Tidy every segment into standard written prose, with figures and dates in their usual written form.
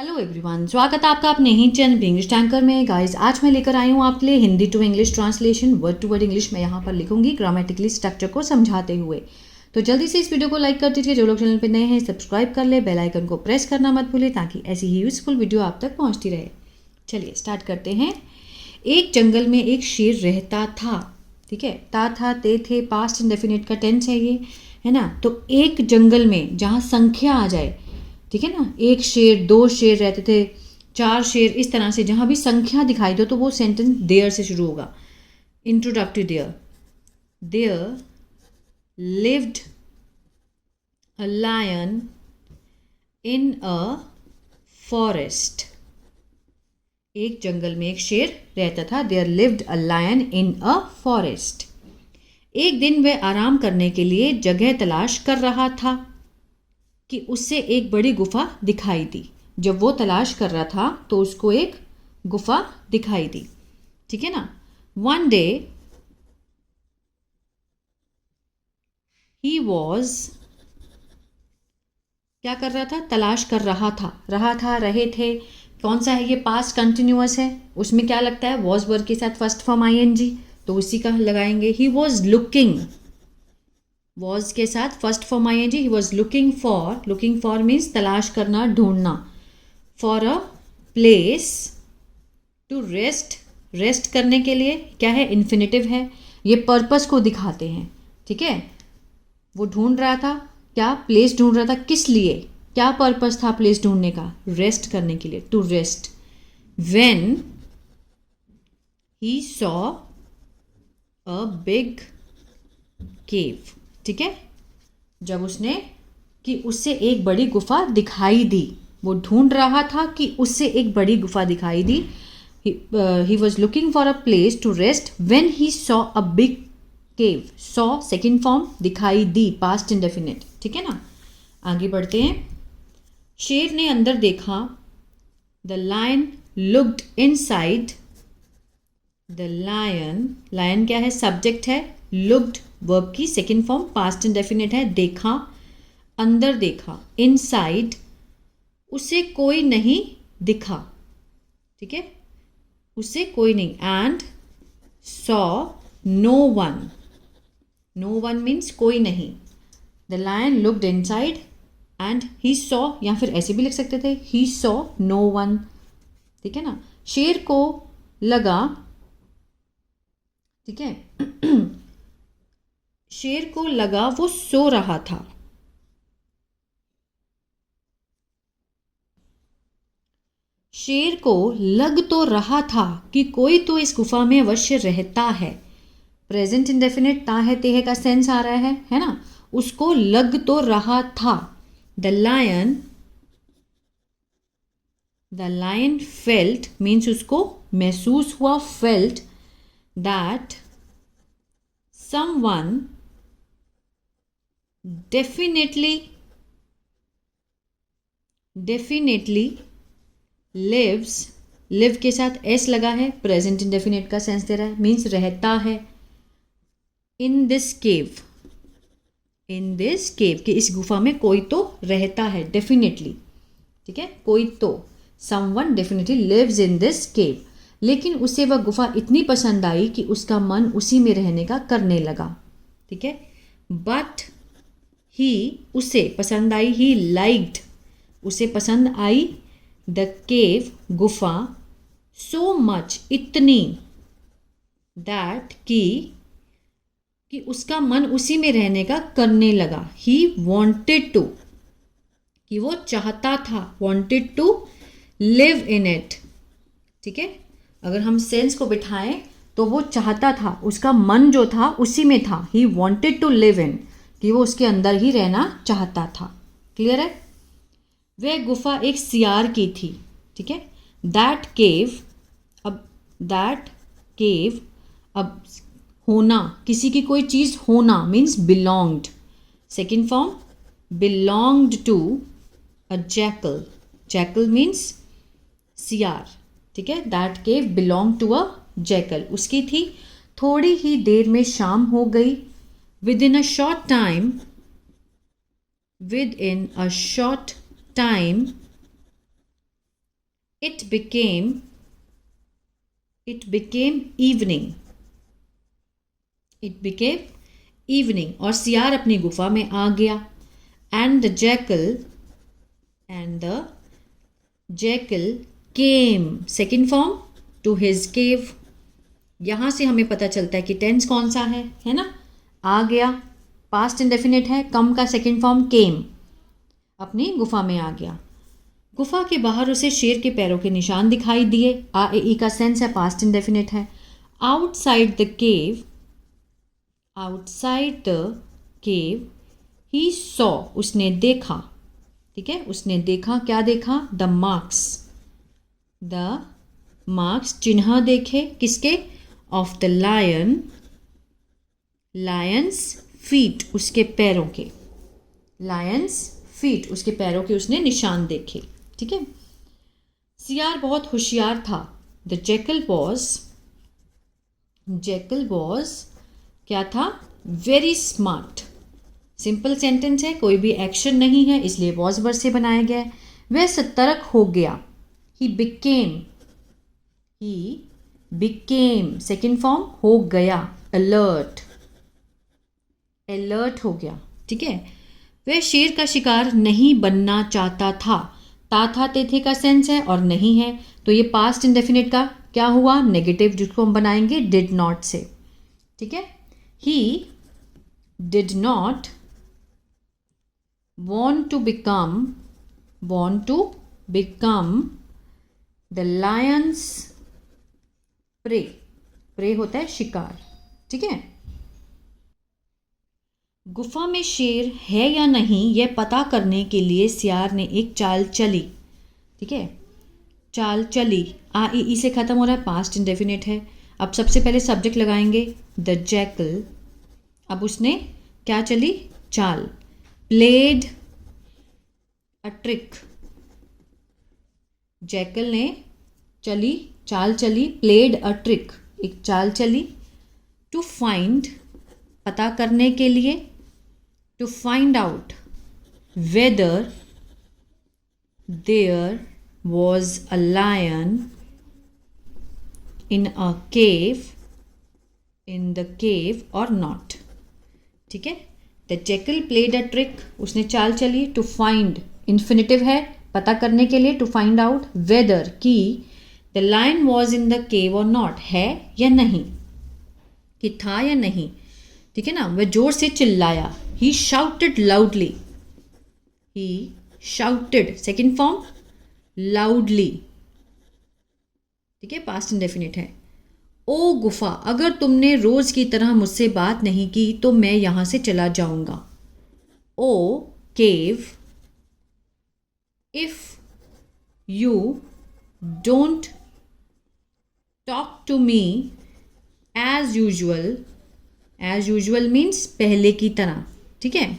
Hello everyone, स्वागत है आपका अपने ही चैनल इंग्लिश टैंकर में। गाइस, आज मैं लेकर आई हूँ आपके लिए Hindi to English translation. Word to word English में यहाँ पर लिखूंगी ग्रामेटिकली स्ट्रक्चर को समझाते हुए। तो जल्दी से इस वीडियो को लाइक कर दीजिए। जो लोग चैनल पर नए हैं सब्सक्राइब कर ले, बेल आइकन को प्रेस करना मत भूलिए ताकि ऐसी ही यूजफुल वीडियो आप तक पहुँचती रहे। चलिए स्टार्ट करते हैं। एक जंगल में एक शेर रहता था। ठीक है, था ते थे, पास्ट इंडेफिनिट का टेंस है ये, है ना। तो एक जंगल में जहाँ संख्या आ जाए, ठीक है ना, एक शेर, दो शेर रहते थे, चार शेर, इस तरह से जहाँ भी संख्या दिखाई दो तो वो सेंटेंस देयर से शुरू होगा। Introductive there. There lived a lion in a forest. एक जंगल में एक शेर रहता था। There lived a lion in a forest. एक दिन वह आराम करने के लिए जगह तलाश कर रहा था कि उससे एक बड़ी गुफा दिखाई दी। जब वो तलाश कर रहा था तो उसको एक गुफा दिखाई दी। ठीक है ना। वन डे ही वॉज, क्या कर रहा था? तलाश कर रहा था। रहे थे, कौन सा है ये? पास्ट कंटिन्यूअस है। उसमें क्या लगता है? वॉज वर्ब के साथ फर्स्ट फॉर्म आईएनजी, तो उसी का लगाएंगे। ही वॉज लुकिंग, वॉज के साथ first form ING. He was looking for means तलाश करना, ढूंढना। For a place to rest, rest करने के लिए क्या है? इन्फिनेटिव है। ये पर्पस को दिखाते हैं। ठीक है, वो ढूंढ रहा था क्या? प्लेस ढूंढ रहा था। किस लिए? क्या पर्पस था प्लेस ढूंढने का? रेस्ट करने के लिए, to rest. When he saw a big cave. ठीक है, जब उसने, कि उससे एक बड़ी गुफा दिखाई दी। वो ढूंढ रहा था कि उससे एक बड़ी गुफा दिखाई दी। He was looking for a place to rest when he saw a big cave. Saw second form, दिखाई दी पास्ट इंडेफिनिट। ठीक है ना। आगे बढ़ते हैं। शेर ने अंदर देखा। The lion looked inside. The lion, lion क्या है? सब्जेक्ट है। लुक्ड वर्ब की सेकेंड फॉर्म, पास्ट इंडेफिनिट है। देखा, अंदर देखा। इनसाइड, उसे कोई नहीं दिखा। ठीक है, उसे कोई नहीं। And saw no one, no one means कोई नहीं। The lion looked inside and he saw, या फिर ऐसे भी लिख सकते थे, ही सॉ नो वन। ठीक है ना। शेर को लगा, ठीक है शेर को लगा वो सो रहा था। शेर को लग तो रहा था कि कोई तो इस गुफा में अवश्य रहता है। प्रेजेंट इंडेफिनिट ता है ते है का सेंस आ रहा है ना। उसको लग तो रहा था। द लायन फेल्ट मीन्स उसको महसूस हुआ। Felt that someone definitely lives, live के साथ एस लगा है, प्रेजेंट इंडेफिनिट का सेंस दे रहा है, मीन्स रहता है। इन दिस केव, इन दिस केव, कि इस गुफा में कोई तो रहता है, डेफिनेटली। ठीक है, कोई तो, someone definitely lives in this cave. लेकिन उसे वह गुफा इतनी पसंद आई कि उसका मन उसी में रहने का करने लगा। ठीक है, बट ही, उसे पसंद आई। ही लाइक्ड, उसे पसंद आई। द केव, गुफा। सो मच, इतनी। दैट, कि उसका मन उसी में रहने का करने लगा। ही वॉन्टेड टू, कि वो चाहता था। Wanted to live in it. ठीक है, अगर हम सेंस को बिठाएं तो वो चाहता था, उसका मन जो था उसी में था। He wanted to live in, कि वो उसके अंदर ही रहना चाहता था। क्लियर है। वह गुफा एक सियार की थी। ठीक है, दैट केव, अब दैट केव, अब होना, किसी की कोई चीज़ होना means belonged. Second form, belonged to a jackal. Jackal means सियार। ठीक है, that cave belong to a jackal, उसकी थी। थोड़ी ही देर में शाम हो गई। Within a short time, within a short time It became evening. It became evening. और सियार अपनी गुफा में आ गया. And the jackal came, second form, to his cave. यहाँ से हमें पता चलता है कि टेंस कौन सा है ना. आ गया पास्ट इंडेफिनिट है. कम का सेकंड फॉर्म केम, अपनी गुफा में आ गया. गुफा के बाहर उसे शेर के पैरों के निशान दिखाई दिए. आ ए ई का सेंस है, पास्ट इंडेफिनिट है. Outside the cave he saw, उसने देखा. ठीक है, उसने देखा. क्या देखा? द मार्क्स, चिन्ह देखे. किसके? ऑफ द लायंस फीट, उसके पैरों के. लायंस फीट, उसके पैरों के उसने निशान देखे. ठीक है. सियार बहुत होशियार था. द जैकल वॉज क्या था? Very smart. सिंपल सेंटेंस है, कोई भी एक्शन नहीं है, इसलिए वॉज वर्ड से बनाया गया है. वह सतर्क हो गया. ही बिकेम सेकेंड फॉर्म, हो गया. अलर्ट हो गया. ठीक है. वह शेर का शिकार नहीं बनना चाहता था. था थे का सेंस है और नहीं है, तो ये पास्ट इंडेफिनिट का क्या हुआ? नेगेटिव, जिसको हम बनाएंगे डिड नॉट से. ठीक है. He did not want to become the lion's prey होता है शिकार. ठीक है. गुफा में शेर है या नहीं यह पता करने के लिए सियार ने एक चाल चली. ठीक है. चाल चली, आ ई से खत्म हो रहा है, पास्ट इंडेफिनिट है. अब सबसे पहले सब्जेक्ट लगाएंगे द जैकल. अब उसने क्या चली? चाल. Played a trick. जैकल ने चाल चली. प्लेड अ ट्रिक, एक चाल चली. टू फाइंड, पता करने के लिए. To find out whether there was a lion in the cave और नॉट. ठीक है. The jackal played a trick, उसने चाल चली. टू फाइंड इन्फिनेटिव है, पता करने के लिए. टू फाइंड आउट वेदर, कि the lion was in the cave और नॉट, है या नहीं, कि था या नहीं. ठीक है ना. वह जोर से चिल्लाया. He shouted loudly. Second form, loudly. ठीक है, पास्ट इंडेफिनिट है. ओ गुफा, अगर तुमने रोज की तरह मुझसे बात नहीं की तो मैं यहां से चला जाऊंगा. ओ केव, if you don't talk to me as usual means पहले की तरह. ठीक है.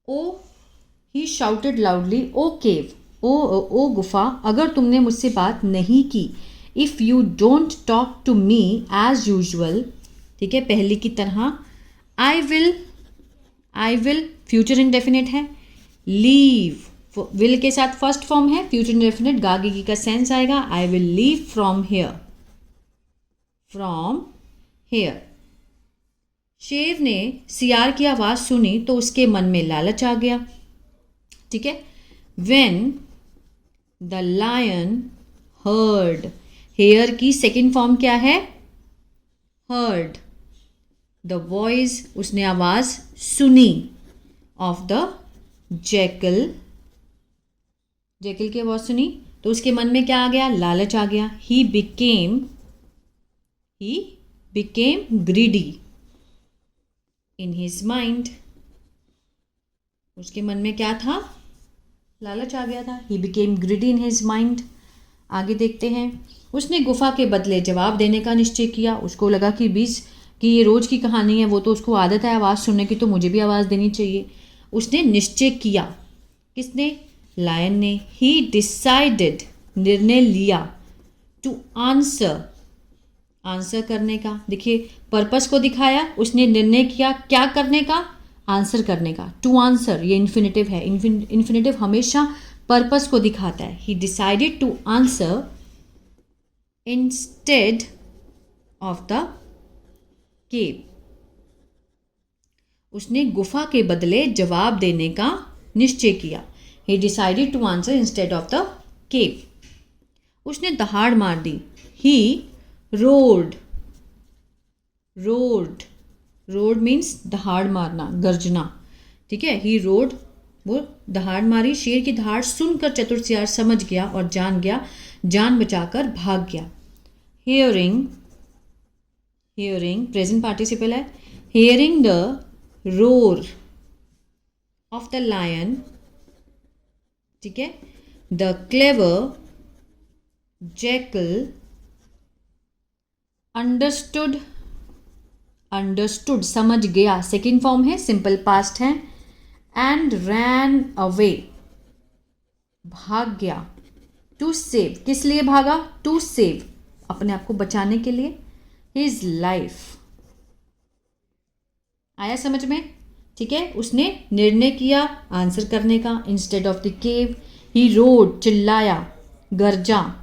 ओ ही शाउटेड लाउडली. ओ केव, ओ गुफा, अगर तुमने मुझसे बात नहीं की. If you don't talk to me as usual, ठीक है, पहले की तरह. आई विल फ्यूचर इंडेफिनिट है. लीव, विल के साथ फर्स्ट फॉर्म है, फ्यूचर इंडेफिनिट, गागी का सेंस आएगा. I will leave from here. शेर ने सियार की आवाज़ सुनी तो उसके मन में लालच आ गया. ठीक है. When the lion heard, hear की सेकेंड फॉर्म क्या है? heard. the voice, उसने आवाज़ सुनी. of the jackal की आवाज़ सुनी तो उसके मन में क्या आ गया? लालच आ गया. he became greedy in his mind. उसके मन में क्या था? लालच आ गया था. he became greedy in his mind. आगे देखते हैं. उसने गुफा के बदले जवाब देने का निश्चय किया. उसको लगा कि ये रोज़ की कहानी है, वो तो उसको आदत है आवाज़ सुनने की, तो मुझे भी आवाज़ देनी चाहिए. उसने निश्चय किया. किसने? लायन ने. he decided, निर्णय लिया. to आंसर करने का. देखिए पर्पस को दिखाया. उसने निर्णय किया क्या करने का? आंसर करने का। टू आंसर ये इन्फिनेटिव है। इन्फिनेटिव हमेशा पर्पस को दिखाता है। He decided to answer instead of the cave. उसने गुफा के बदले जवाब देने का निश्चय किया। He decided to answer instead of the cave. उसने दहाड़ मार दी। He roared. रोड मीन्स दहाड़ मारना, गर्जना, ठीक है। ही रोड, वो दहाड़ मारी। शेर की दहाड़ सुनकर चतुर समझ गया और जान बचाकर भाग गया। हियरिंग प्रेजेंट पार्टिसिपल है। Hearing the roar of the lion, ठीक है, द क्लेवर जैकल अंडरस्टूड समझ गया, सेकेंड फॉर्म है, सिंपल पास्ट है। एंड रैन अवे भाग गया। टू सेव किस लिए भागा? टू सेव अपने आप को बचाने के लिए। His life. आया समझ में? ठीक है। उसने निर्णय किया आंसर करने का instead of the cave. He road चिल्लाया, गरजा।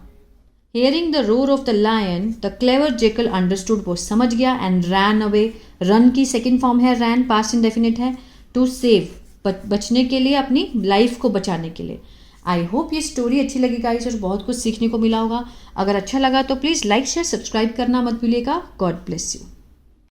Hearing the roar of the lion, the clever jackal understood वो समझ गया and ran away। run की सेकेंड फॉर्म है ran, past indefinite है। to save बचने के लिए, अपनी लाइफ को बचाने के लिए। आई होप ये स्टोरी अच्छी लगी गाइस और बहुत कुछ सीखने को मिला होगा। अगर अच्छा लगा तो प्लीज़ लाइक शेयर सब्सक्राइब करना मत भूलिएगा। God bless you.